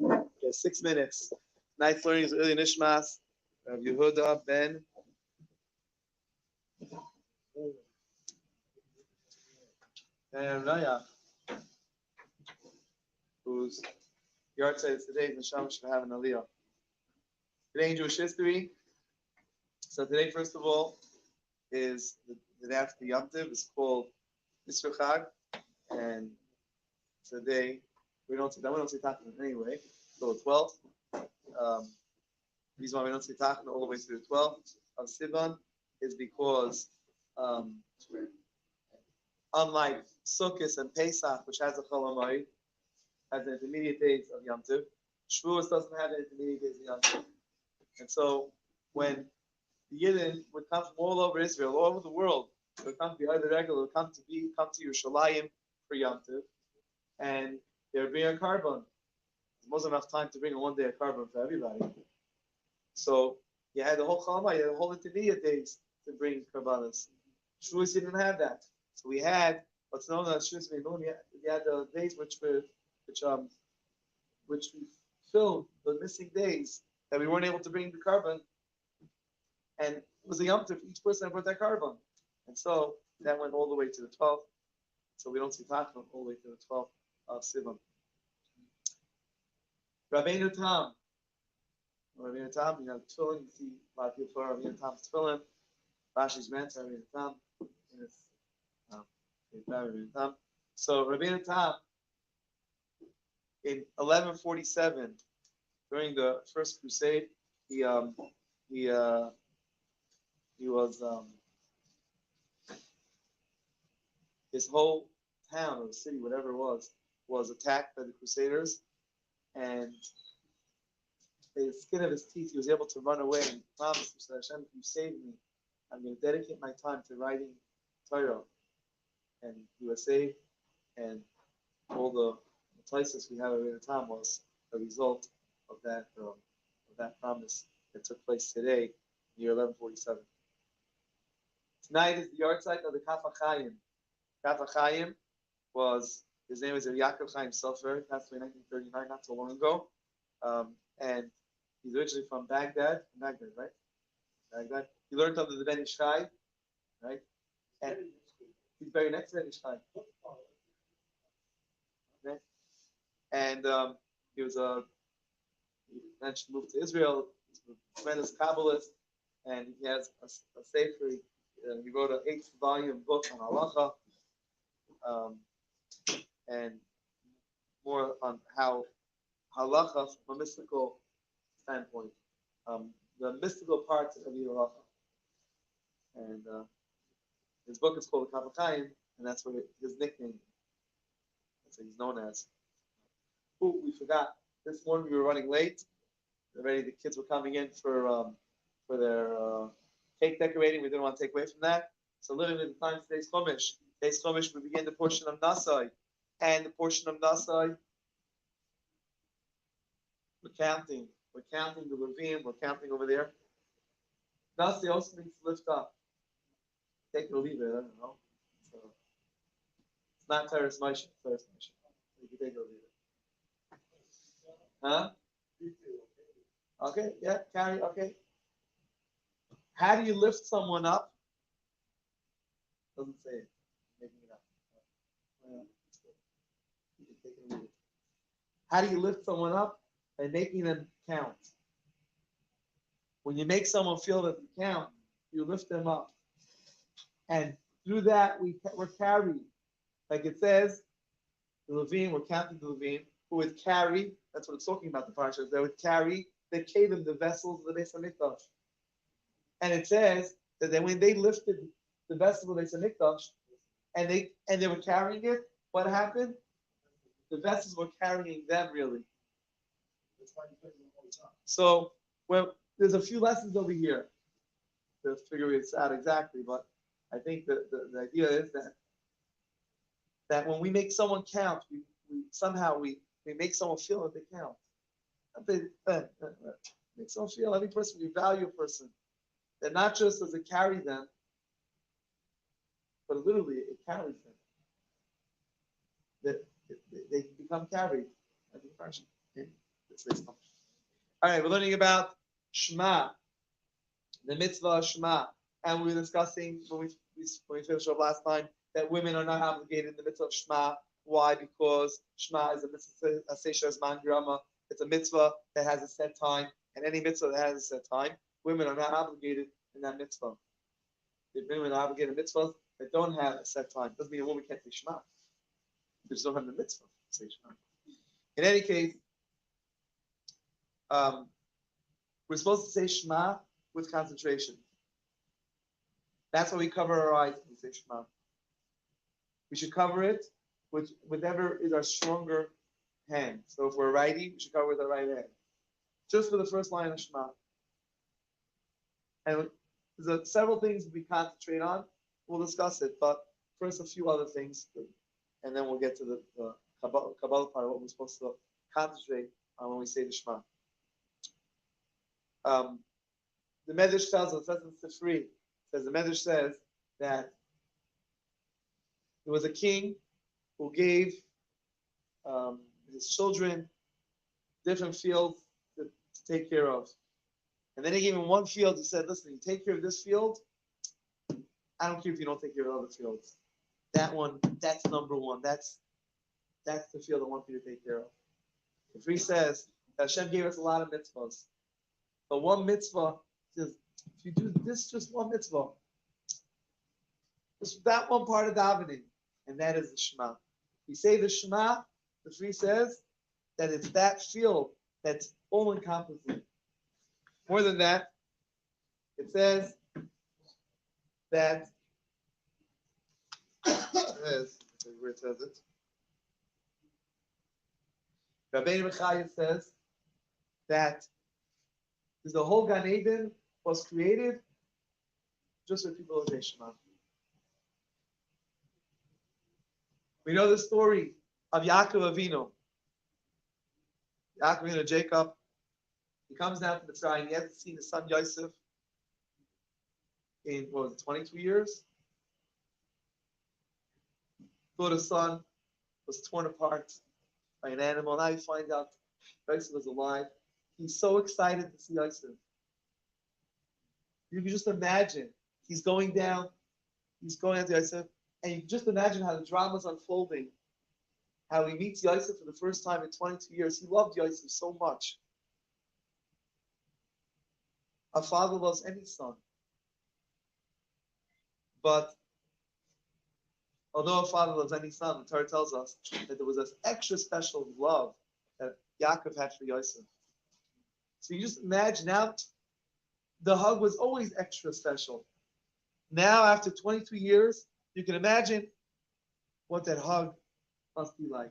Okay, 6 minutes. Night learning is Ili Nishmas, Rav Yehuda ben Raya, whose yard site is today. Neshama should have an aliyah. Today in Jewish history. So today, first of all, is the day after Yom Tov. It's called Isra Chag, and today we don't say Tachanun anyway. So the 12th. The reason why we don't say Tachanun all the way to the 12th of Sivan is because unlike Sukkot and Pesach, which has a Chol Hamoed, has the intermediate days of Yom Tov, Shavuos doesn't have the intermediate days of Yom Tov. And so when the Yidden would come from all over Israel, all over the world, they would come to be either regular, would come to Yerushalayim for Yom Tov, and they would bring a carbon. There wasn't enough time to bring a one-day carbon for everybody. So you had the whole Chalma, you had the whole intermediate days to bring carbonas. Shavuos didn't have that. So we had what's known as Shavuos Meimun. We had the days which we filled the missing days that we weren't able to bring the carbon, and it was a Yom Tov for each person that brought that carbon, and so that went all the way to the 12th. So we don't see Tachanun all the way to the 12th of Sivan. Rabbeinu Tam, you know, tefillin. You see a lot of people for Rabbeinu Tam's tefillin. Rashi's meant Rabbeinu Tam, and it's Rabbeinu Tam. So Rabbeinu Tam, in 1147, during the First Crusade, he was his whole town or city, whatever it was attacked by the Crusaders, and the skin of his teeth, he was able to run away and promised him, Hashem, if you save me, I'm going to dedicate my time to writing Torah. And he was saved, and all the places we have at the time was a result of that promise that took place today, in the year 1147. Tonight is the yard site of the Kaf HaChaim. Kaf HaChaim his name is Yaakov Chaim Sofer. He passed away in 1939, not so long ago. And he's originally from Baghdad, right? Baghdad. He learned under the Ben Ish Chai, right? And he's buried next to Ben Ish Chai. Okay. And he eventually moved to Israel. He's a tremendous Kabbalist, and he has a sefer. He wrote an 8th-volume book on halacha, and more on how halacha from a mystical standpoint, the mystical parts of the halacha. And his book is called Kaf HaChaim, and that's what his nickname. That's what he's known as. Oh, we forgot. This morning we were running late. Already the kids were coming in for their cake decorating. We didn't want to take away from that. So literally the time today's Chumash. Today's Chumash, we begin the portion of Nasai. And the portion of Nasai, we're counting. We're counting the Levim. We're counting over there. Nasai also means to lift up. Take it or leave it. I don't know. So it's not Teres Moshe. Teres Moshe. You can take it or leave it. Huh? Okay. Yeah. Carry. Okay. How do you lift someone up? Doesn't say it. Making it up. How do you lift someone up? By making them count. When you make someone feel that they count, you lift them up. And through that, we're carried. Like it says, the Levim, we're counting the Levim, who would carry, that's what it's talking about, the Parsha, they would carry the Kedim, the vessels of the Beis HaMikdash. And it says that when they lifted the vessel of the Beis HaMikdash, and they were carrying it, what happened? The vessels were carrying them, really. So, well, there's a few lessons over here. to figure this out exactly, but I think the idea is that when we make someone count, we somehow we make someone feel that they count. Make someone feel, every person, we value a person. That not just does it carry them, but literally it carries them. That they become carried. All right, we're learning about Shema, the mitzvah of Shema, and we were discussing when we finished up last time that women are not obligated in the mitzvah of Shema. Why? Because Shema is a mitzvah, a seishes man grama. It's a mitzvah that has a set time, and any mitzvah that has a set time, women are not obligated in that mitzvah. If women are obligated in mitzvahs that don't have a set time, doesn't mean a woman can't say Shema. They just don't have the mitzvah to say Shema. In any case, we're supposed to say Shema with concentration. That's why we cover our eyes when we say Shema. We should cover it with whatever is our stronger hand. So if we're righty, we should cover with our right hand. Just for the first line of Shema. And there's several things we concentrate on. We'll discuss it, but first a few other things, and then we'll get to the Kabbalah part of what we're supposed to concentrate on when we say the Shema. The Medrash tells us, it says in Sifri, the Medrash says that there was a king who gave his children different fields to take care of. And then he gave him one field. He said, listen, you take care of this field. I don't care if you don't take care of other fields. That one, that's number one. That's the field I want you to take care of. If he says that Hashem gave us a lot of mitzvahs, but one mitzvah says, if you do this, just one mitzvah, just that one part of davening, and that is the Shema. You say the Shema, the Free says that it's that field that's all encompassing. More than that, it says that where it says it. Rabbeinu Bechaya says that the whole Gan Eden was created just for people of Shema. We know the story of Yaakov Avinu. Yaakov Avinu, Jacob, he comes down from Mitzrayim. He hasn't seen his son Yosef in, 22 years? Thought his son was torn apart by an animal. Now he finds out Yosef was alive. He's so excited to see Yosef. You can just imagine. He's going down to Yosef, and you can just imagine how the drama's unfolding. How he meets Yosef for the first time in 22 years. He loved Yosef so much. A father loves any son. But although a father loves any son, the Torah tells us that there was this extra special love that Yaakov had for Yosef. So you just imagine now, the hug was always extra special. Now, after 22 years, you can imagine what that hug must be like.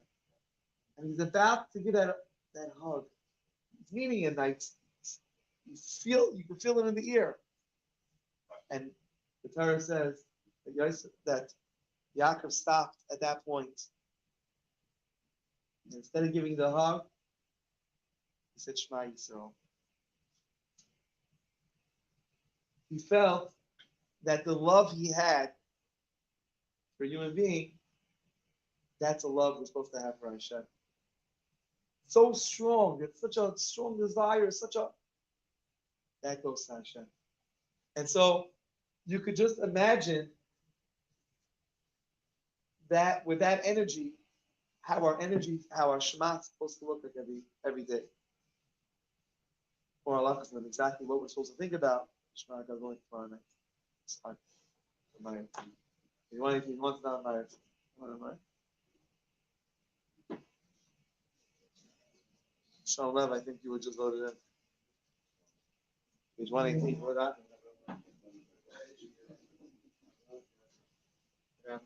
And he's about to give that hug. He's meaning a night. You can feel it in the ear. And the Torah says that Yaakov stopped at that point. And instead of giving the hug, he said, Shema Yisrael. He felt that the love he had for a human being, that's a love we're supposed to have for Hashem. So strong. It's such a strong desire, that goes to Hashem. And so you could just imagine that with that energy, how our Shema is supposed to look like every day. Or Allah is exactly what we're supposed to think about. Shema goes only tomorrow night. It's hard. You want anything? You want to know married? Shalom Lev, I think you would just voted in. Page 118, what that? Yeah.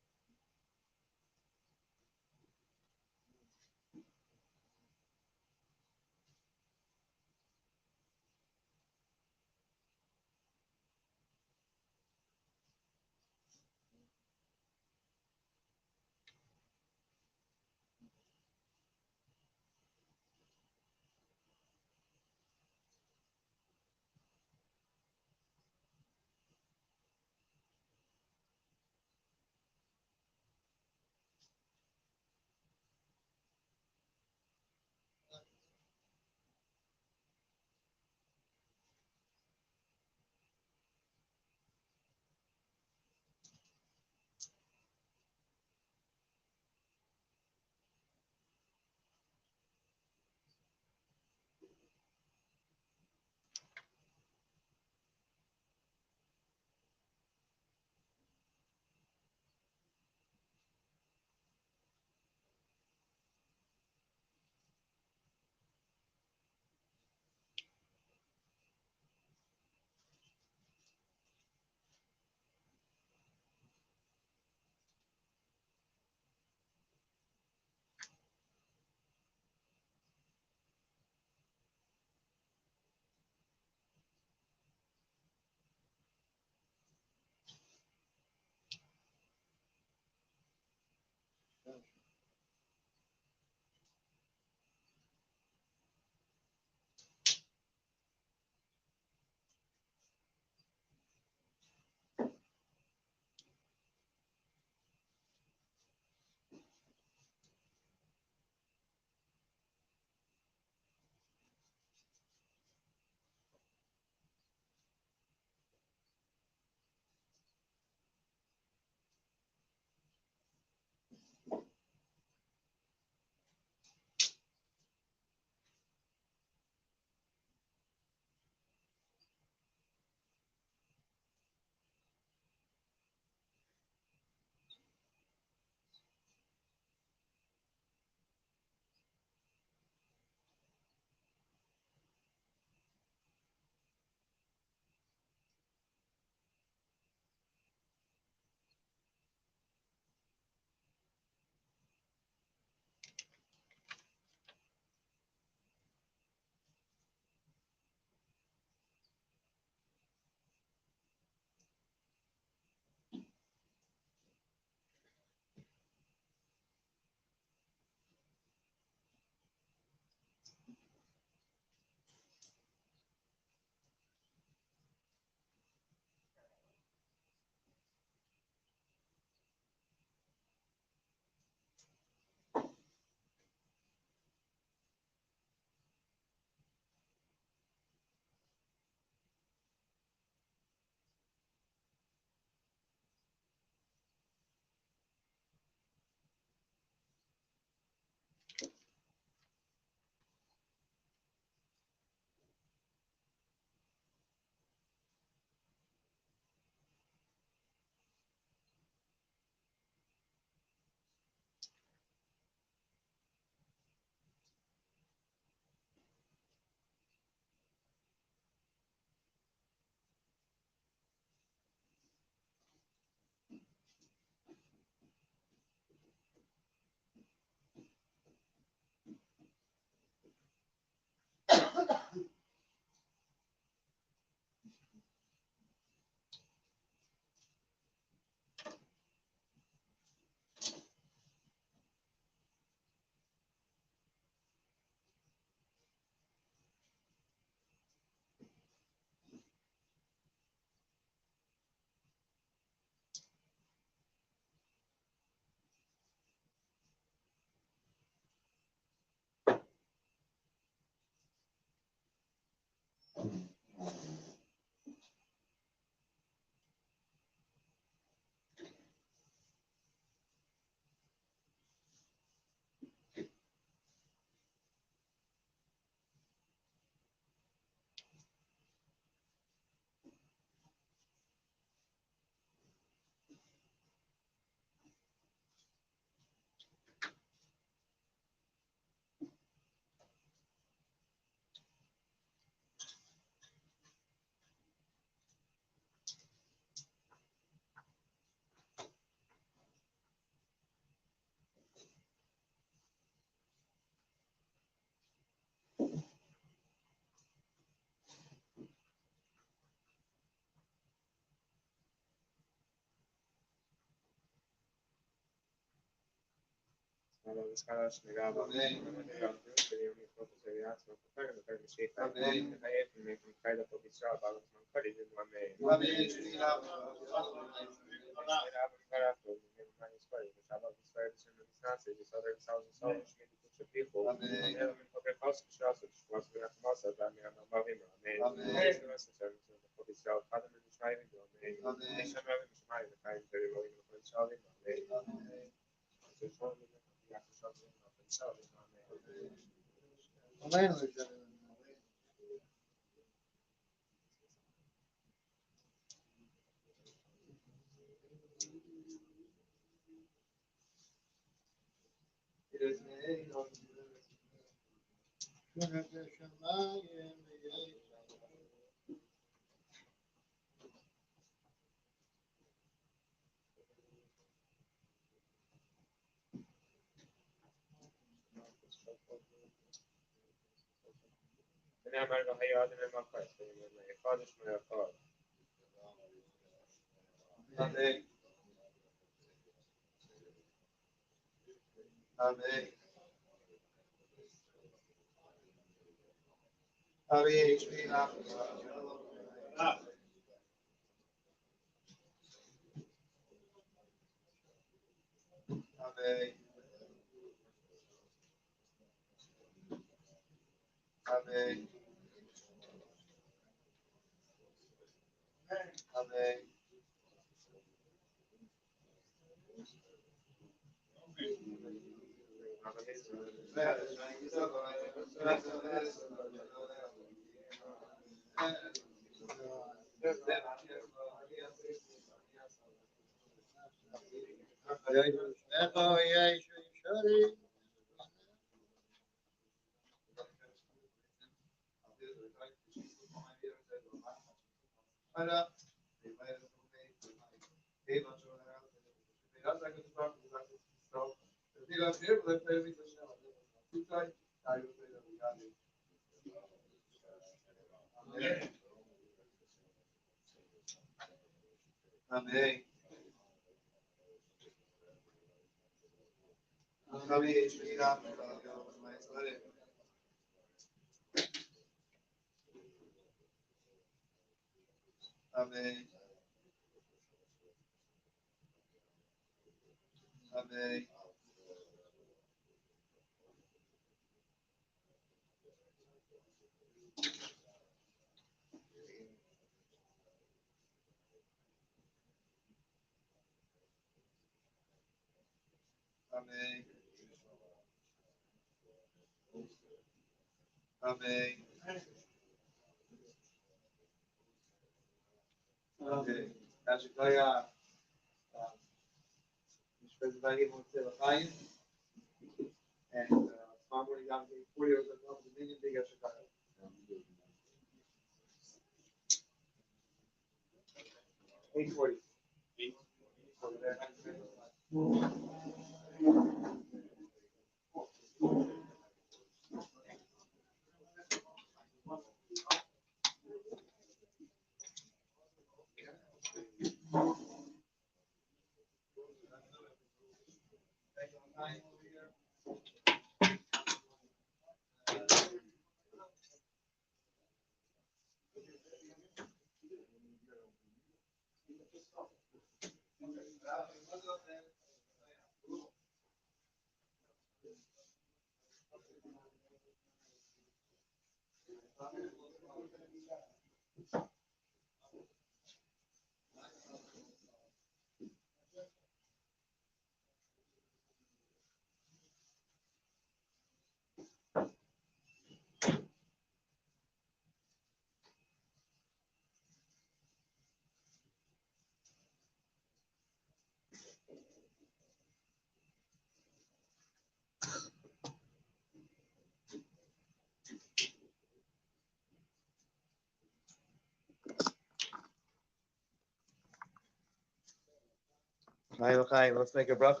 Let's make a bracha.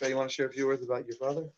You want to share a few words about your father?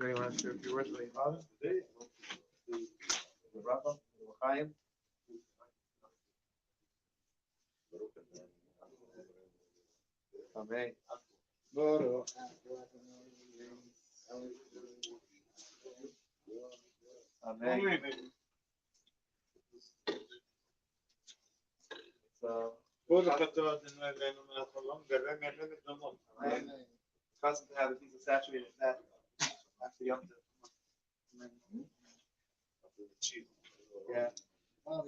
Anyone have a few words for your father? The Rabbah, the Chaim. Amen. Amen. So, custom to have a piece of saturated fat after Yom Tov. Yeah. One of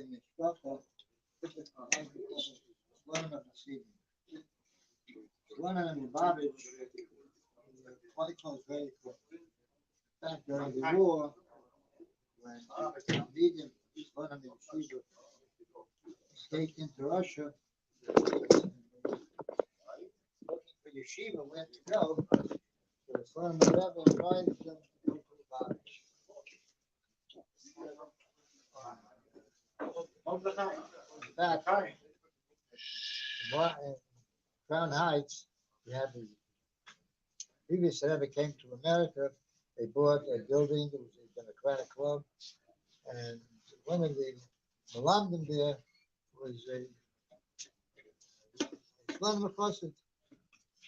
the Babbage, quite close, very close. In fact, during the war, when Talmidim, one of the yeshiva, escaped into Russia, looking for yeshiva, where to go, so one of the Rebbe invited them to go to the Babbage. In fact, in Crown Heights, we had the previous Rebbe came to America. They bought a building. It was a Democratic club, and one of the Melamdim there was one of the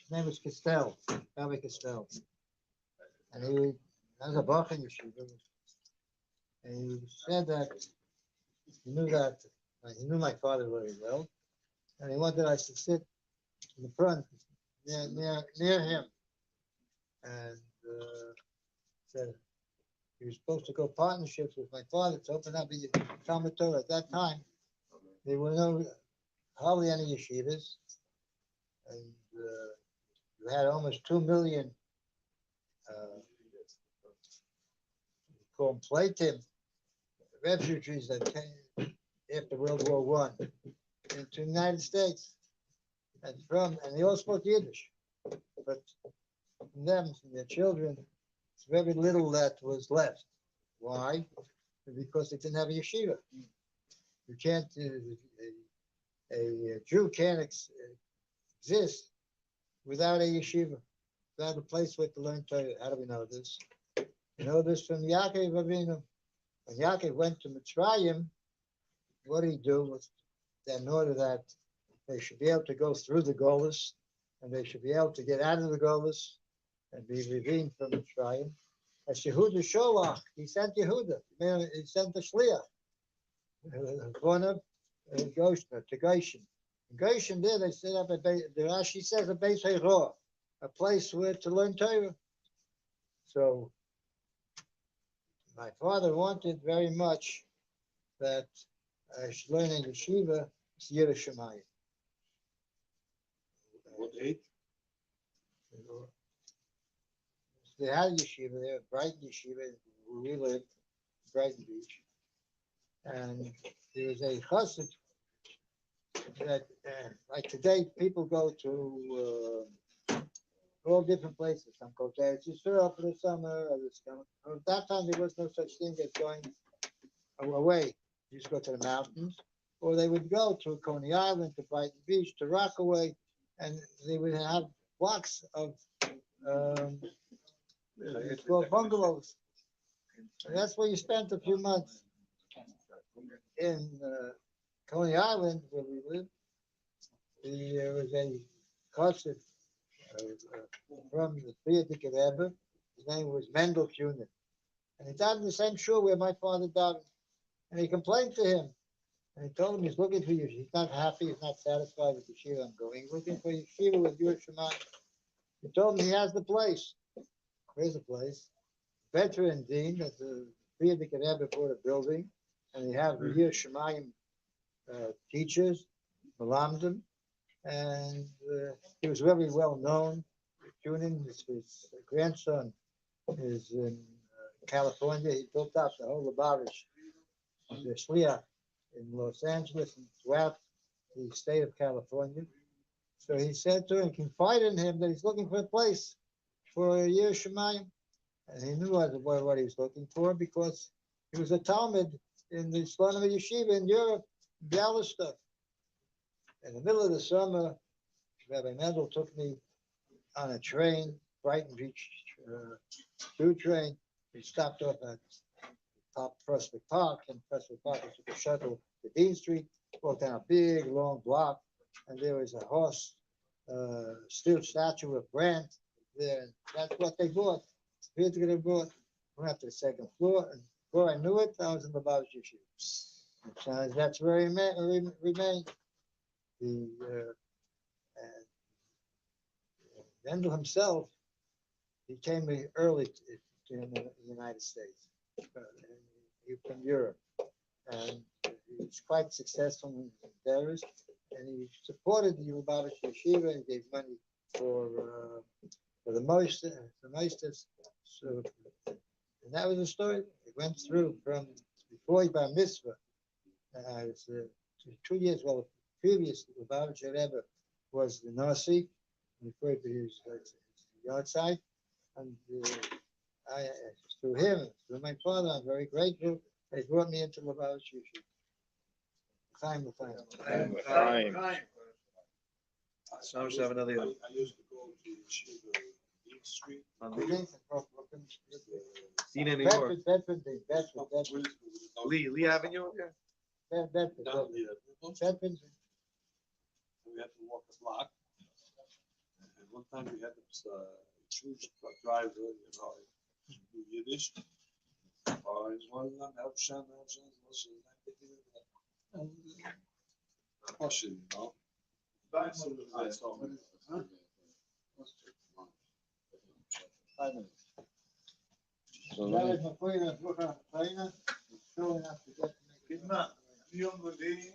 His name was Castell, Rabbi Castell, and he was a Bach in Yeshiva, and he said that he knew my father very well, and he wanted us to sit in the front near him, and said he was supposed to go partnerships with my father to open up a Talmud Torah. At that time, there were hardly any yeshivas, and you had almost 2 million called Platim refugees that came after World War One into the United States, and they all spoke Yiddish, but from them, from their children, very little that was left. Why? Because they didn't have a yeshiva. You can't. A Jew can't exist without a yeshiva, without a place where to learn Torah. How do we know this? We know this from Yaakov Avinu. When Yaakov went to Mitzrayim, what did he do? In order that they should be able to go through the Golus, and they should be able to get out of the Golus and be redeemed from Mitzrayim. As Yehuda Sholach, he sent Yehuda. He sent the Shliach. One of Goshen to Goshen. In Goshen, there they set up the Rashi says a Beis Horah, a place where to learn Torah. So my father wanted very much that I should learn in yeshiva Yiras Shamayim. What age? They had a yeshiva there, Brighton Yeshiva, where we lived, Brighton Beach. And there was a chassid that, like today, people go to all different places. Some go to Eretz Yisrael for the summer, others come. At that time, there was no such thing as going away. You just go to the mountains, or they would go to Coney Island, to Brighton Beach, to Rockaway, and they would have blocks of it's called bungalows. And that's where you spent a few months. In Coney Island, where we lived, there was a chassid from the Frierdiker Rebbe. His name was Mendel Kunin. And he died in the same shul where my father died. And he complained to him. And he told him he's looking for you. He's not happy. He's not satisfied with the yeshiva I'm going. He's looking for yeshiva with Yiras Shamayim. He told him he has the place. Where's the place? Veteran Dean, that the Frierdiker Rebbe bought a building. And they have the Yiras Shamayim teachers, Melamdim, and he was very well known. Tuning, his grandson is in California. He built up the whole Lubavitch, the Shliach in Los Angeles and throughout the state of California. So he said to him, confided in him that he's looking for a place for a year Shemayim. And he knew what he was looking for because he was a Talmud in the Slonim Yeshiva in Europe, Bialystok. In the middle of the summer, Rabbi Mendel took me on a train, Brighton Beach 2 train. We stopped off at top Prospect Park, and Prospect Park we took a shuttle to Dean Street, walked down a big, long block, and there was a horse, steel statue of Grant there. And that's what they bought. Here's what they bought. Went up to the second floor, and before I knew it, I was in the Lubavitch Yeshiva. So that's where he remained. The Mendel himself, he came early to the United States. He was from Europe, and he was quite successful in endeavors. And he supported the Lubavitch Yeshiva and gave money for the Meisters. So, and that was the story. It went through from before he bar mitzvah. It was 2 years. Well, previous Lubavitch Rebbe was the Nasi before he was yard side, and I through him, through my father, I'm very grateful. They brought me into Lubavitch Yeshiva. Time. So I have another. I used to go to Yeshiva, Dean Street. Seen in New York. Bedford. Lee Avenue. Yeah. Bedford. Down there. Bedford. We had to walk a block. And one time we had this huge truck driver, do Yiddish. He's one of them, Elfshan, Russian, you know. I saw him. 5 minutes. So That is my point. Showing up to get to make it. Younger day.